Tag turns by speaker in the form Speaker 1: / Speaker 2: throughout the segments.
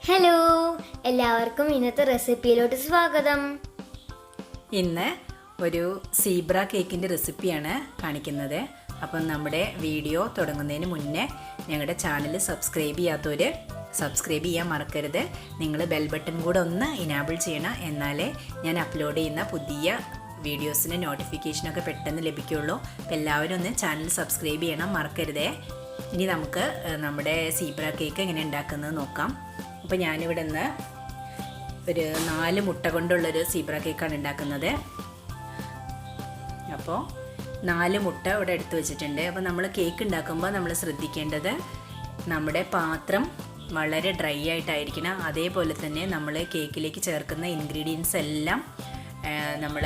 Speaker 1: Hello, എല്ലാവർക്കും ഇന്നത്തെ റെസിപ്പിയിലോട്ട് സ്വാഗതം.
Speaker 2: ഇന്ന് ഒരു സീബ്ര കേക്കിൻ്റെ റെസിപ്പിയാണ് കാണിക്കുന്നത്. അപ്പം നമ്മുടെ വീഡിയോ തുടങ്ങുന്നതിന് മുന്നേ ഞങ്ങളുടെ ചാനൽ സബ്സ്ക്രൈബ് ചെയ്യാത്തവർ സബ്സ്ക്രൈബ് ചെയ്യാൻ മറക്കരുത്. നിങ്ങൾ ബെൽ ബട്ടൺ കൂടെ ഒന്ന് ഇനാബിൾ ചെയ്യണം, എന്നാലേ ഞാൻ അപ്ലോഡ് ചെയ്യുന്ന പുതിയ വീഡിയോസിന് നോട്ടിഫിക്കേഷനൊക്കെ പെട്ടെന്ന് ലഭിക്കുകയുള്ളൂ. അപ്പോൾ എല്ലാവരും ഒന്ന് ചാനൽ സബ്സ്ക്രൈബ് ചെയ്യണം, മറക്കരുതേ. ഇനി നമുക്ക് നമ്മുടെ സീബ്ര കേക്ക് എങ്ങനെ ഉണ്ടാക്കുന്നത് നോക്കാം. അപ്പോൾ ഞാനിവിടെ നിന്ന് ഒരു 4 മുട്ട കൊണ്ടുള്ളൊരു സീബ്ര കേക്കാണ് ഉണ്ടാക്കുന്നത്. അപ്പോൾ 4 മുട്ട ഇവിടെ എടുത്ത് വെച്ചിട്ടുണ്ട്. അപ്പോൾ നമ്മൾ കേക്ക് ഉണ്ടാക്കുമ്പോൾ നമ്മൾ ശ്രദ്ധിക്കേണ്ടത് നമ്മുടെ പാത്രം വളരെ ഡ്രൈ ആയിട്ടായിരിക്കണം. അതേപോലെ തന്നെ നമ്മൾ കേക്കിലേക്ക് ചേർക്കുന്ന ഇൻഗ്രീഡിയൻസ് എല്ലാം നമ്മൾ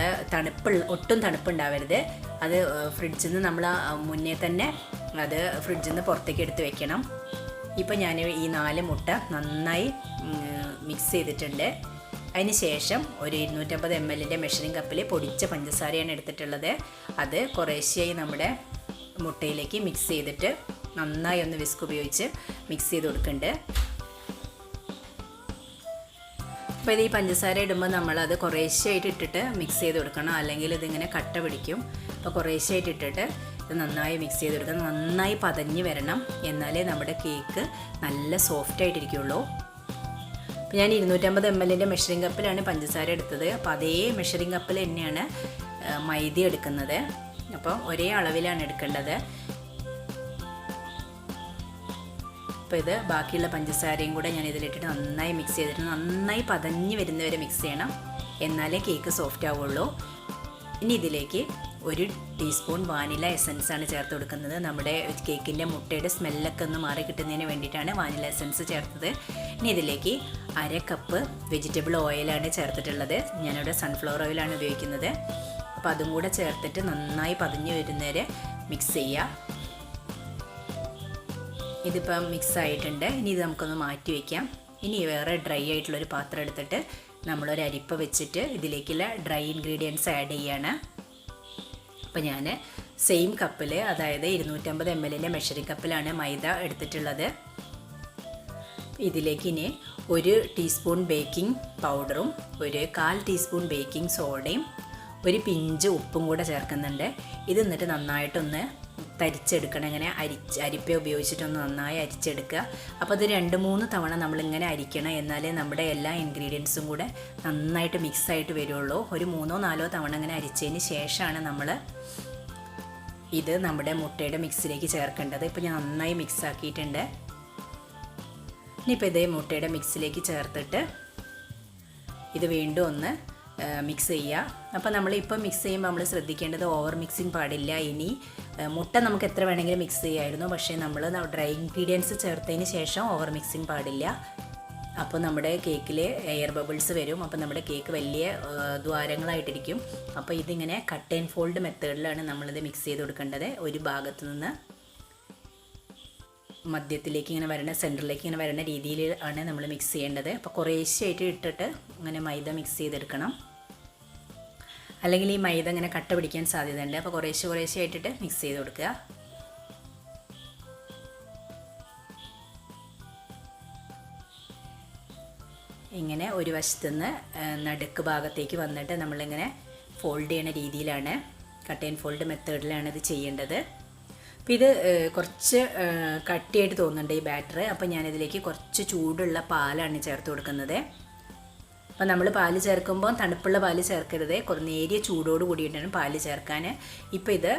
Speaker 2: ഒട്ടും തണുപ്പുണ്ടാവരുത്. അത് ഫ്രിഡ്ജിൽ നിന്ന് നമ്മൾ മുന്നേ തന്നെ അത് ഫ്രിഡ്ജിൽ നിന്ന് പുറത്തേക്ക് എടുത്ത് വെക്കണം. ഇപ്പോൾ ഞാൻ ഈ 4 മുട്ട നന്നായി മിക്സ് ചെയ്തിട്ടുണ്ട്. അതിന് ശേഷം ഒരു 250 ml മെഷറിംഗ് കപ്പിൽ പൊടിച്ച പഞ്ചസാരയാണ് എടുത്തിട്ടുള്ളത്. അത് കുറേശ്ശെയായി നമ്മുടെ മുട്ടയിലേക്ക് മിക്സ് ചെയ്തിട്ട് നന്നായി ഒന്ന് വിസ്ക് ഉപയോഗിച്ച് മിക്സ് ചെയ്ത് കൊടുക്കുന്നുണ്ട്. അപ്പോൾ ഇത് ഈ പഞ്ചസാര ഇടുമ്പോൾ നമ്മളത് കുറേശ്ശെയായിട്ട് ഇട്ടിട്ട് മിക്സ് ചെയ്ത് കൊടുക്കണം, അല്ലെങ്കിൽ ഇതിങ്ങനെ കട്ട പിടിക്കും. അപ്പോൾ കുറേശ്ശെയായിട്ട് ഇട്ടിട്ട് ഇത് നന്നായി മിക്സ് ചെയ്ത് കൊടുക്കണം. നന്നായി പതഞ്ഞ് വരണം, എന്നാലേ നമ്മുടെ കേക്ക് നല്ല സോഫ്റ്റ് ആയിട്ടിരിക്കുള്ളൂ. അപ്പോൾ ഞാൻ 250 ml മെഷറിംഗ് കപ്പിലാണ് പഞ്ചസാര എടുത്തത്. അപ്പോൾ അതേ മെഷറിംഗ് കപ്പിൽ തന്നെയാണ് മൈദ എടുക്കുന്നത്. അപ്പോൾ ഒരേ അളവിലാണ് എടുക്കേണ്ടത്. അപ്പോൾ ഇത് ബാക്കിയുള്ള പഞ്ചസാരയും കൂടെ ഞാൻ ഇതിലിട്ടിട്ട് നന്നായി മിക്സ് ചെയ്തിട്ട് നന്നായി പതഞ്ഞ് വരുന്നവരെ മിക്സ് ചെയ്യണം, എന്നാലേ കേക്ക് സോഫ്റ്റ് ആവുള്ളൂ. ഇനി ഇതിലേക്ക് 1 ടീസ്പൂൺ വാനില എസൻസ് ആണ് ചേർത്ത് കൊടുക്കുന്നത്. നമ്മുടെ കേക്കിൻ്റെ മുട്ടയുടെ സ്മെല്ലൊക്കെ ഒന്ന് മാറി കിട്ടുന്നതിന് വേണ്ടിയിട്ടാണ് വാനില എസൻസ് ചേർത്തത്. ഇനി ഇതിലേക്ക് 1/2 കപ്പ് വെജിറ്റബിൾ ഓയിലാണ് ചേർത്തിട്ടുള്ളത്. ഞാനിവിടെ സൺഫ്ലവർ ഓയിലാണ് ഉപയോഗിക്കുന്നത്. അപ്പോൾ അതും കൂടെ ചേർത്തിട്ട് നന്നായി പതഞ്ഞ് വരുന്നവരെ മിക്സ് ചെയ്യുക. ഇതിപ്പം മിക്സ് ആയിട്ടുണ്ട്. ഇനി ഇത് നമുക്കൊന്ന് മാറ്റി വയ്ക്കാം. ഇനി വേറെ ഡ്രൈ ആയിട്ടുള്ളൊരു പാത്രം എടുത്തിട്ട് നമ്മളൊരു അരിപ്പ വെച്ചിട്ട് ഇതിലേക്കുള്ള ഡ്രൈ ഇൻഗ്രീഡിയൻസ് ആഡ് ചെയ്യാണ്. അപ്പോൾ ഞാൻ സെയിം കപ്പിൽ, അതായത് 250 ml മെഷറിംഗ് കപ്പിലാണ് മൈദ എടുത്തിട്ടുള്ളത്. ഇതിലേക്ക് ഇനി 1 ടീസ്പൂൺ ബേക്കിംഗ് പൗഡറും 1/4 ടീസ്പൂൺ ബേക്കിംഗ് സോഡയും 1 പിഞ്ച് ഉപ്പും കൂടെ ചേർക്കുന്നുണ്ട്. ഇത് എന്നിട്ട് നന്നായിട്ടൊന്ന് തരിച്ചെടുക്കണം. ഇങ്ങനെ അരിപ്പ ഉപയോഗിച്ചിട്ടൊന്ന് നന്നായി അരിച്ചെടുക്കുക. അപ്പോൾ അത് 2-3 തവണ നമ്മളിങ്ങനെ അരിക്കണം, എന്നാലേ നമ്മുടെ എല്ലാ ഇൻഗ്രീഡിയൻസും കൂടെ നന്നായിട്ട് മിക്സായിട്ട് വരുള്ളൂ. ഒരു 3-4 തവണ ഇങ്ങനെ അരിച്ചതിന് ശേഷമാണ് നമ്മൾ ഇത് നമ്മുടെ മുട്ടയുടെ മിക്സിലേക്ക് ചേർക്കേണ്ടത്. ഇപ്പോൾ ഞാൻ നന്നായി മിക്സ് ആക്കിയിട്ടുണ്ട്. ഇനിയിപ്പോൾ ഇതേ മുട്ടയുടെ മിക്സിലേക്ക് ചേർത്തിട്ട് ഇത് വീണ്ടും ഒന്ന് മിക്സ് ചെയ്യുക. അപ്പോൾ നമ്മളിപ്പോൾ മിക്സ് ചെയ്യുമ്പോൾ നമ്മൾ ശ്രദ്ധിക്കേണ്ടത് ഓവർ മിക്സിങ് പാടില്ല. ഇനി മുട്ട നമുക്ക് എത്ര വേണമെങ്കിലും മിക്സ് ചെയ്യായിരുന്നു, പക്ഷേ നമ്മൾ ഡ്രൈ ഇൻഗ്രീഡിയൻസ് ചേർത്തതിന് ശേഷം ഓവർ മിക്സിങ് പാടില്ല. അപ്പോൾ നമ്മുടെ കേക്കിൽ എയർ ബബിൾസ് വരും. അപ്പോൾ നമ്മുടെ കേക്ക് വലിയ ദ്വാരങ്ങളായിട്ടിരിക്കും. അപ്പോൾ ഇതിങ്ങനെ കട്ട് ആൻഡ് ഫോൾഡ് മെത്തേഡിലാണ് നമ്മളിത് മിക്സ് ചെയ്ത് കൊടുക്കേണ്ടത്. ഒരു ഭാഗത്ത് നിന്ന് മധ്യത്തിലേക്ക് ഇങ്ങനെ വരണ, സെൻറ്ററിലേക്ക് ഇങ്ങനെ വരണ രീതിയിൽ ആണ് നമ്മൾ മിക്സ് ചെയ്യേണ്ടത്. അപ്പോൾ കുറേശ്ശെയായിട്ട് ഇട്ടിട്ട് ഇങ്ങനെ മൈദ മിക്സ് ചെയ്തെടുക്കണം, അല്ലെങ്കിൽ ഈ മൈദ ഇങ്ങനെ കട്ട പിടിക്കാൻ സാധ്യതയുണ്ട്. അപ്പോൾ കുറേശ്ശെ ആയിട്ടിട്ട് മിക്സ് ചെയ്ത് കൊടുക്കുക. ഇങ്ങനെ ഒരു വശത്തുനിന്ന് നടുക്ക് ഭാഗത്തേക്ക് വന്നിട്ട് നമ്മളിങ്ങനെ ഫോൾഡ് ചെയ്യണ രീതിയിലാണ്, കട്ട് ആൻഡ് ഫോൾഡ് മെത്തേഡിലാണ് ഇത് ചെയ്യേണ്ടത്. അപ്പോൾ ഇത് കുറച്ച് കട്ടിയായിട്ട് തോന്നുന്നുണ്ട് ഈ ബാറ്റർ. അപ്പോൾ ഞാനിതിലേക്ക് കുറച്ച് ചൂടുള്ള പാലാണ് ചേർത്ത് കൊടുക്കുന്നത്. അപ്പോൾ നമ്മൾ പാല് ചേർക്കുമ്പോൾ തണുപ്പുള്ള പാല് ചേർക്കരുത്, നേരിയ ചൂടോട് കൂടിയിട്ടാണ് പാല് ചേർക്കാൻ. ഇപ്പോൾ ഇത്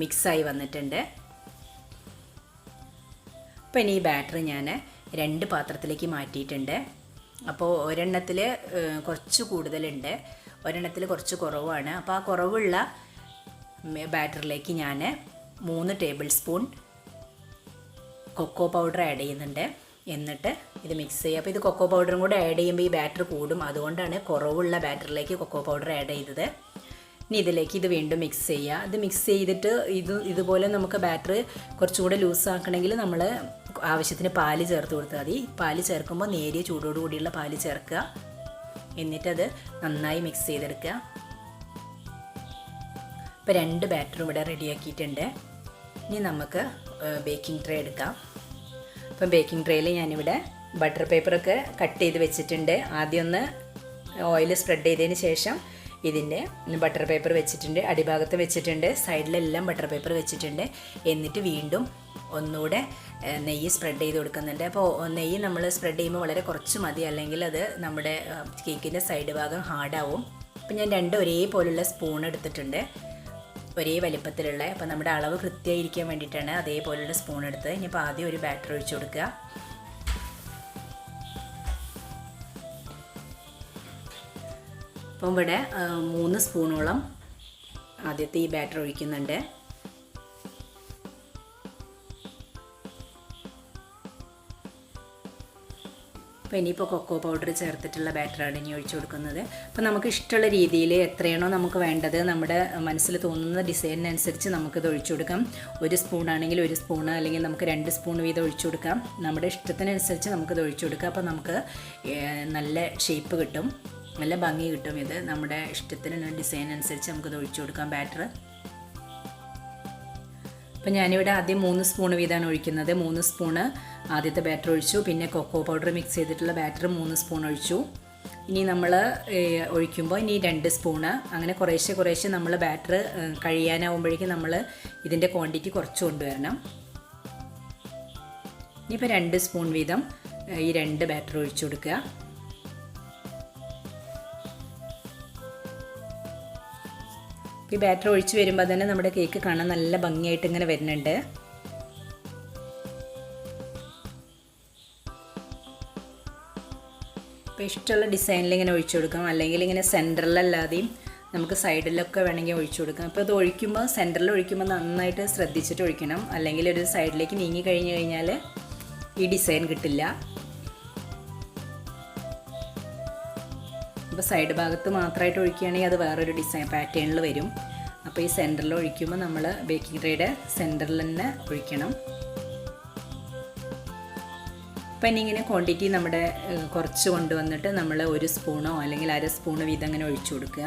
Speaker 2: മിക്സായി വന്നിട്ടുണ്ട്. അപ്പോൾ ഇനി ഈ ബാറ്റർ ഞാൻ 2 പാത്രത്തിലേക്ക് മാറ്റിയിട്ടുണ്ട്. അപ്പോൾ ഒരെണ്ണത്തിൽ കുറച്ച് കൂടുതലുണ്ട്, ഒരെണ്ണത്തിൽ കുറച്ച് കുറവാണ്. അപ്പോൾ ആ കുറവുള്ള ബാറ്ററിലേക്ക് ഞാൻ 3 tablespoon cocoa powder add ചെയ്യുന്നുണ്ട്. എന്നിട്ട് ഇത് മിക്സ് ചെയ്യുക. അപ്പോൾ ഇത് കൊക്കോ പൗഡറും കൂടെ ആഡ് ചെയ്യുമ്പോൾ ഈ ബാറ്റർ കൂടും, അതുകൊണ്ടാണ് കുറവുള്ള ബാറ്ററിലേക്ക് കൊക്കോ പൗഡർ ആഡ് ചെയ്തത്. ഇനി ഇതിലേക്ക് ഇത് വീണ്ടും മിക്സ് ചെയ്യുക. ഇത് മിക്സ് ചെയ്തിട്ട് ഇതുപോലെ നമുക്ക് ബാറ്റർ കുറച്ചുകൂടെ ലൂസാക്കണമെങ്കിൽ നമ്മൾ ആവശ്യത്തിന് പാല് ചേർത്ത് കൊടുത്താൽ മതി. പാല് ചേർക്കുമ്പോൾ നേരിയ ചൂടോട് കൂടിയുള്ള പാല് ചേർക്കുക, എന്നിട്ടത് നന്നായി മിക്സ് ചെയ്തെടുക്കുക. ഇപ്പോൾ 2 ബാറ്ററും ഇവിടെ റെഡിയാക്കിയിട്ടുണ്ട്. ഇനി നമുക്ക് ബേക്കിംഗ് ട്രേ എടുക്കാം. അപ്പം ബേക്കിംഗ് ട്രേയിൽ ഞാനിവിടെ ബട്ടർ പേപ്പറൊക്കെ കട്ട് ചെയ്ത് വെച്ചിട്ടുണ്ട്. ആദ്യം ഒന്ന് ഓയിൽ സ്പ്രെഡ് ചെയ്തതിന് ശേഷം ഇതിൻ്റെ ബട്ടർ പേപ്പർ വെച്ചിട്ടുണ്ട്, അടിഭാഗത്ത് വെച്ചിട്ടുണ്ട്, സൈഡിലെല്ലാം ബട്ടർ പേപ്പർ വെച്ചിട്ടുണ്ട്. എന്നിട്ട് വീണ്ടും ഒന്നുകൂടെ നെയ്യ് സ്പ്രെഡ് ചെയ്ത് കൊടുക്കുന്നുണ്ട്. അപ്പോൾ നെയ്യ് നമ്മൾ സ്പ്രെഡ് ചെയ്യുമ്പോൾ വളരെ കുറച്ച് മതി, അല്ലെങ്കിൽ അത് നമ്മുടെ കേക്കിൻ്റെ സൈഡ് ഭാഗം ഹാർഡാവും. അപ്പോൾ ഞാൻ 2 ഒരേപോലുള്ള സ്പൂൺ എടുത്തിട്ടുണ്ട്, ഒരേ വലിപ്പത്തിലുള്ള. അപ്പോൾ നമ്മുടെ അളവ് കൃത്യമായിരിക്കാൻ വേണ്ടിയിട്ടാണ് അതേപോലുള്ള സ്പൂൺ എടുത്തത്. ഇനിയിപ്പോൾ ആദ്യം ഒരു ബാറ്റർ ഒഴിച്ച് കൊടുക്കുക. അപ്പം ഇവിടെ 3 സ്പൂണോളം ആദ്യത്തെ ഈ ബാറ്റർ ഒഴിക്കുന്നുണ്ട്. അപ്പോൾ ഇനിയിപ്പോൾ കൊക്കോ പൗഡർ ചേർത്തിട്ടുള്ള ബാറ്ററാണ് ഇനി ഒഴിച്ചു കൊടുക്കുന്നത്. അപ്പോൾ നമുക്ക് ഇഷ്ടമുള്ള രീതിയിൽ എത്രയാണോ നമുക്ക് വേണ്ടത്, നമ്മുടെ മനസ്സിൽ തോന്നുന്ന ഡിസൈനിനനുസരിച്ച് നമുക്കിത് ഒഴിച്ചു കൊടുക്കാം. 1 സ്പൂണാണെങ്കിൽ 1 സ്പൂണ്, അല്ലെങ്കിൽ നമുക്ക് 2 സ്പൂൺ വീതം ഒഴിച്ചു കൊടുക്കാം. നമ്മുടെ ഇഷ്ടത്തിനനുസരിച്ച് നമുക്കിത് ഒഴിച്ചു കൊടുക്കാം. അപ്പോൾ നമുക്ക് നല്ല ഷേപ്പ് കിട്ടും, നല്ല ഭംഗി കിട്ടും. ഇത് നമ്മുടെ ഇഷ്ടത്തിന് ഡിസൈൻ അനുസരിച്ച് നമുക്കിത് ഒഴിച്ചു കൊടുക്കാം ബാറ്റർ. അപ്പോൾ ഞാനിവിടെ ആദ്യം 3 സ്പൂൺ വീതമാണ് ഒഴിക്കുന്നത്. 3 സ്പൂണ് ആദ്യത്തെ ബാറ്റർ ഒഴിച്ചു, പിന്നെ കൊക്കോ പൗഡർ മിക്സ് ചെയ്തിട്ടുള്ള ബാറ്റർ 3 സ്പൂൺ ഒഴിച്ചു. ഇനി നമ്മൾ ഒഴിക്കുമ്പോൾ ഇനി 2 സ്പൂണ്, അങ്ങനെ കുറേശ്ശെ നമ്മൾ ബാറ്റർ കഴിയാനാവുമ്പോഴേക്കും നമ്മൾ ഇതിൻ്റെ ക്വാണ്ടിറ്റി കുറച്ച് കൊണ്ടുവരണം. ഇനിയിപ്പോൾ 2 സ്പൂൺ വീതം ഈ 2 ബാറ്റർ ഒഴിച്ചു കൊടുക്കുക. ഈ ബാറ്റർ ഒഴിച്ച് വരുമ്പോൾ തന്നെ നമ്മുടെ കേക്ക് കാണാൻ നല്ല ഭംഗിയായിട്ട് ഇങ്ങനെ വരുന്നുണ്ട്. അപ്പോൾ ഇഷ്ടമുള്ള ഡിസൈനിൽ ഇങ്ങനെ ഒഴിച്ചു കൊടുക്കാം, അല്ലെങ്കിൽ ഇങ്ങനെ സെൻറ്ററിലല്ലാതെയും നമുക്ക് സൈഡിലൊക്കെ വേണമെങ്കിൽ ഒഴിച്ചു കൊടുക്കാം. അപ്പോൾ ഇത് ഒഴിക്കുമ്പോൾ സെൻറ്ററിൽ ഒഴിക്കുമ്പോൾ നന്നായിട്ട് ശ്രദ്ധിച്ചിട്ട് ഒഴിക്കണം, അല്ലെങ്കിൽ ഒരു സൈഡിലേക്ക് നീങ്ങി കഴിഞ്ഞ് കഴിഞ്ഞാൽ ഈ ഡിസൈൻ കിട്ടില്ല. അപ്പോൾ സൈഡ് ഭാഗത്ത് മാത്രമായിട്ട് ഒഴിക്കുകയാണെങ്കിൽ അത് വേറൊരു ഡിസൈൻ പാറ്റേണിൽ വരും. അപ്പോൾ ഈ സെൻറ്ററിൽ ഒഴിക്കുമ്പോൾ നമ്മൾ ബേക്കിംഗ് ട്രേയുടെ സെൻറ്ററിൽ തന്നെ ഒഴിക്കണം. അപ്പോൾ ഇനി ഇങ്ങനെ ക്വാണ്ടിറ്റി നമ്മുടെ കുറച്ച് കൊണ്ടുവന്നിട്ട് നമ്മൾ 1 സ്പൂണോ അല്ലെങ്കിൽ 1/2 സ്പൂണ് വീതം അങ്ങനെ ഒഴിച്ചു കൊടുക്കുക.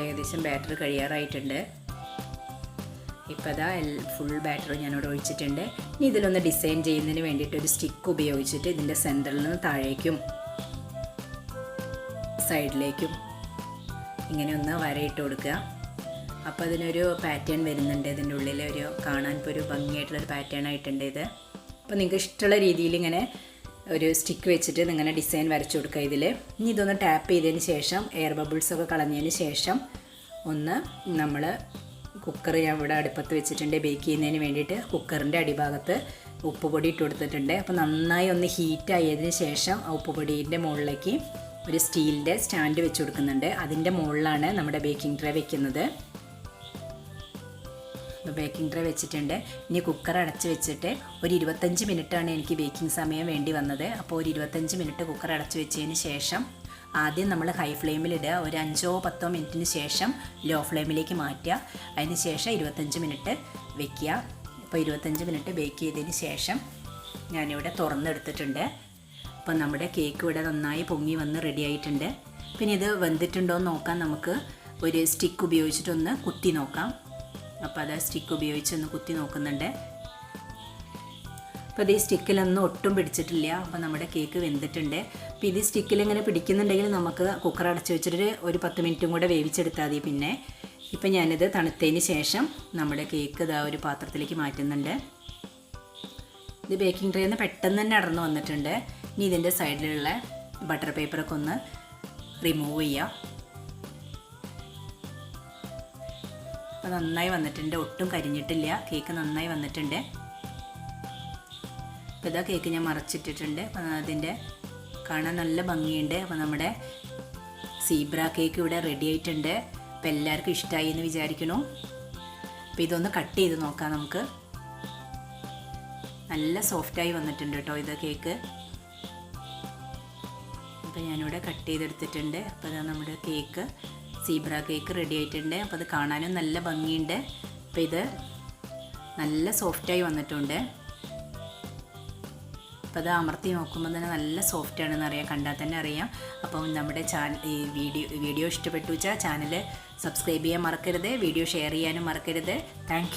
Speaker 2: ഏകദേശം ബാറ്റർ കഴിയാറായിട്ടുണ്ട്. ഇപ്പോൾ അതാ ഫുൾ ബാറ്റർ ഞാനിവിടെ ഒഴിച്ചിട്ടുണ്ട്. ഇനി ഇതിലൊന്ന് ഡിസൈൻ ചെയ്യുന്നതിന് വേണ്ടിയിട്ട് ഒരു സ്റ്റിക്ക് ഉപയോഗിച്ചിട്ട് ഇതിൻ്റെ സെൻറ്ററിൽ നിന്ന് താഴേക്കും സൈഡിലേക്കും ഇങ്ങനെ ഒന്ന് വരയിട്ട് കൊടുക്കുക. അപ്പോൾ അതിനൊരു പാറ്റേൺ വരുന്നുണ്ട്, ഇതിൻ്റെ ഉള്ളിൽ ഒരു കാണാൻ ഇപ്പോൾ ഒരു ഭംഗിയായിട്ടുള്ളൊരു പാറ്റേൺ ആയിട്ടുണ്ട് ഇത്. അപ്പോൾ നിങ്ങൾക്ക് ഇഷ്ടമുള്ള രീതിയിൽ ഇങ്ങനെ ഒരു സ്റ്റിക്ക് വെച്ചിട്ട് നിങ്ങനെ ഡിസൈൻ വരച്ചു കൊടുക്കുക ഇതിൽ. ഇനി ഇതൊന്ന് ടാപ്പ് ചെയ്തതിന് ശേഷം എയർ ബബിൾസൊക്കെ കളഞ്ഞതിന് ശേഷം ഒന്ന് നമ്മൾ കുക്കർ ഞാൻ ഇവിടെ അടുപ്പത്ത് വെച്ചിട്ടുണ്ട് ബേക്ക് ചെയ്യുന്നതിന് വേണ്ടിയിട്ട്. കുക്കറിൻ്റെ അടിഭാഗത്ത് ഉപ്പുപൊടി ഇട്ട് കൊടുത്തിട്ടുണ്ട്. അപ്പോൾ നന്നായി ഒന്ന് ഹീറ്റ് ആയതിന് ശേഷം ആ ഉപ്പുപൊടീൻ്റെ മുകളിലേക്ക് ഒരു സ്റ്റീലിൻ്റെ സ്റ്റാൻഡ് വെച്ച് കൊടുക്കുന്നുണ്ട്. അതിൻ്റെ മുകളിലാണ് നമ്മുടെ ബേക്കിംഗ് ട്രേ വെക്കുന്നത്. ബേക്കിംഗ് ട്രേ വെച്ചിട്ടുണ്ട്. ഇനി കുക്കർ അടച്ച് വെച്ചിട്ട് ഒരു 25 മിനിറ്റാണ് എനിക്ക് ബേക്കിംഗ് സമയം വേണ്ടി വന്നത്. അപ്പോൾ ഒരു 25 മിനിറ്റ് കുക്കർ അടച്ച് വെച്ചതിന് ശേഷം ആദ്യം നമ്മൾ ഹൈ ഫ്ലെയിമിലിടുക, ഒരു 5-10 മിനിറ്റിന് ശേഷം ലോ ഫ്ലെയിമിലേക്ക് മാറ്റുക. അതിന് ശേഷം 25 മിനിറ്റ് വെക്കുക. അപ്പോൾ 25 മിനിറ്റ് ബേക്ക് ചെയ്തതിന് ശേഷം ഞാനിവിടെ തുറന്നെടുത്തിട്ടുണ്ട്. അപ്പോൾ നമ്മുടെ കേക്ക് ഇവിടെ നന്നായി പൊങ്ങി വന്ന് റെഡി ആയിട്ടുണ്ട്. പിന്നെ ഇത് വെന്തിട്ടുണ്ടോ എന്ന് നോക്കാൻ നമുക്ക് ഒരു സ്റ്റിക്ക് ഉപയോഗിച്ചിട്ടൊന്ന് കുത്തി നോക്കാം. അപ്പോൾ അത് സ്റ്റിക്ക് ഉപയോഗിച്ചൊന്ന് കുത്തി നോക്കുന്നുണ്ട്. അപ്പോൾ ഇത് ഈ സ്റ്റിക്കിലൊന്നും ഒട്ടും പിടിച്ചിട്ടില്ല. അപ്പോൾ നമ്മുടെ കേക്ക് വെന്തിട്ടുണ്ട്. അപ്പോൾ ഇത് സ്റ്റിക്കിൽ ഇങ്ങനെ പിടിക്കുന്നുണ്ടെങ്കിൽ നമുക്ക് കുക്കർ അടച്ച് വെച്ചിട്ട് ഒരു 10 മിനിറ്റും കൂടെ വേവിച്ചെടുത്താൽ മതി. പിന്നെ ഇപ്പം ഞാനിത് തണുത്തതിന് ശേഷം നമ്മുടെ കേക്ക് ഇതാ ഒരു പാത്രത്തിലേക്ക് മാറ്റുന്നുണ്ട്. ഇത് ബേക്കിംഗ് ട്രേയിൽ നിന്ന് പെട്ടെന്ന് തന്നെ അടർന്നു വന്നിട്ടുണ്ട്. ഇനി ഇതിൻ്റെ സൈഡിലുള്ള ബട്ടർ പേപ്പറൊക്കെ ഒന്ന് റിമൂവ് ചെയ്യാം. അപ്പോൾ നന്നായി വന്നിട്ടുണ്ട്, ഒട്ടും കരിഞ്ഞിട്ടില്ല, കേക്ക് നന്നായി വന്നിട്ടുണ്ട്. അപ്പോൾ ഇതാ കേക്ക് ഞാൻ മറച്ചിട്ടിട്ടുണ്ട്. അപ്പോൾ അതിൻ്റെ കാണാൻ നല്ല ഭംഗിയുണ്ട്. അപ്പോൾ നമ്മുടെ സീബ്ര കേക്ക് ഇവിടെ റെഡി ആയിട്ടുണ്ട്. അപ്പോൾ എല്ലാവർക്കും ഇഷ്ടമായി എന്ന് വിചാരിക്കണു. അപ്പോൾ ഇതൊന്ന് കട്ട് ചെയ്ത് നോക്കാം നമുക്ക്. നല്ല സോഫ്റ്റായി വന്നിട്ടുണ്ട് കേട്ടോ ഇത് കേക്ക്. അപ്പോൾ ഞാനിവിടെ കട്ട് ചെയ്തെടുത്തിട്ടുണ്ട്. അപ്പോൾ ഇതാ നമ്മുടെ കേക്ക് സീബ്ര കേക്ക് റെഡി ആയിട്ടുണ്ട്. അപ്പോൾ അത് കാണാനും നല്ല ഭംഗിയുണ്ട്. അപ്പോൾ ഇത് നല്ല സോഫ്റ്റായി വന്നിട്ടുണ്ട്. അപ്പോൾ അത് അമർത്തി നോക്കുമ്പോൾ തന്നെ നല്ല സോഫ്റ്റ് ആണെന്ന് അറിയാം, കണ്ടാൽ തന്നെ അറിയാം. അപ്പം നമ്മുടെ ഈ വീഡിയോ ഇഷ്ടപ്പെട്ടു വെച്ചാൽ ചാനൽ സബ്സ്ക്രൈബ് ചെയ്യാൻ മറക്കരുത്, വീഡിയോ ഷെയർ ചെയ്യാനും മറക്കരുത്. താങ്ക്